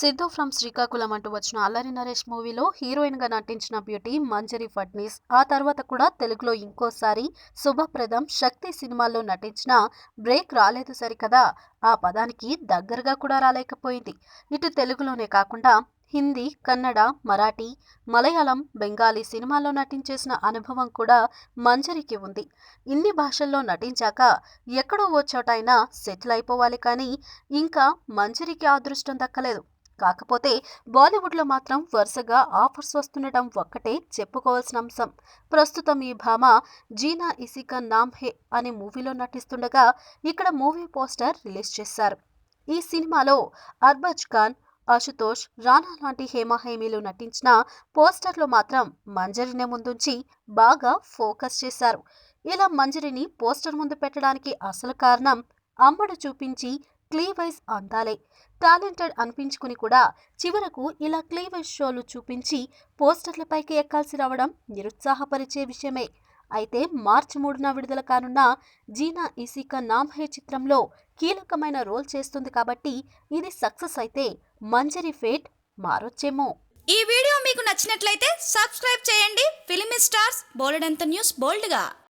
Siddhu from Srikakulam అంటూ వచ్చిన అల్లరి నరేష్ మూవీలో హీరోయిన్ గా నటించిన బ్యూటీ మంజరి ఫడ్నీస్. ఆ తర్వాత కూడా తెలుగులో ఇంకోసారి శుభప్రదం, శక్తి సినిమాల్లో నటించిన బ్రేక్ రాలేదు సరికదా, ఆ పదానికి దగ్గరగా కూడా రాలేకపోయింది. ఇటు తెలుగులోనే కాకుండా హిందీ, కన్నడ, మరాఠీ, మలయాళం, బెంగాలీ సినిమాల్లో నటించేసిన అనుభవం కూడా మంజరికి ఉంది. ఇన్ని భాషల్లో నటించాక ఎక్కడో ఓ చోటైనా సెటిల్ అయిపోవాలి కానీ ఇంకా మంజరికి అదృష్టం దక్కలేదు. కాకపోతే బాలీవుడ్లో మాత్రం వరుసగా ఆఫర్స్ వస్తుండటం ఒక్కటే చెప్పుకోవాల్సిన అంశం. ప్రస్తుతం ఈ భామ జీనా ఇసిక నామ్ హే అనే మూవీలో నటిస్తుండగా ఇక్కడ మూవీ పోస్టర్ రిలీజ్ చేశారు. ఈ సినిమాలో అర్బాజ్ ఖాన్, అశుతోష్ రాణా లాంటి హేమహేమీలు నటించిన పోస్టర్లో మాత్రం మంజరినే ముందుంచి బాగా ఫోకస్ చేశారు. ఇలా మంజరిని పోస్టర్ ముందు పెట్టడానికి అసలు కారణం అమ్మడు చూపించి క్లీవైజ్ అందాలే. టాలెంటెడ్ అనిపించుకుని కూడా చివరకు ఇలా క్లీవైజ్ షోలు చూపించి పోస్టర్లపైకి ఎక్కాల్సి రావడం నిరుత్సాహపరిచే విషయమే. అయితే మార్చి 3న విడుదల కానున్న జీనా ఇసిక నామ్ హే చిత్రంలో కీలకమైన రోల్ చేస్తుంది కాబట్టి ఇది సక్సెస్ అయితే మంజరి ఫేట్ మారొచ్చేమో. ఈ వీడియో మీకు నచ్చినట్లయితే సబ్స్క్రైబ్ చేయండి. ఫిలిమి స్టార్స్ బోలెడంత న్యూస్ బోల్డ్గా.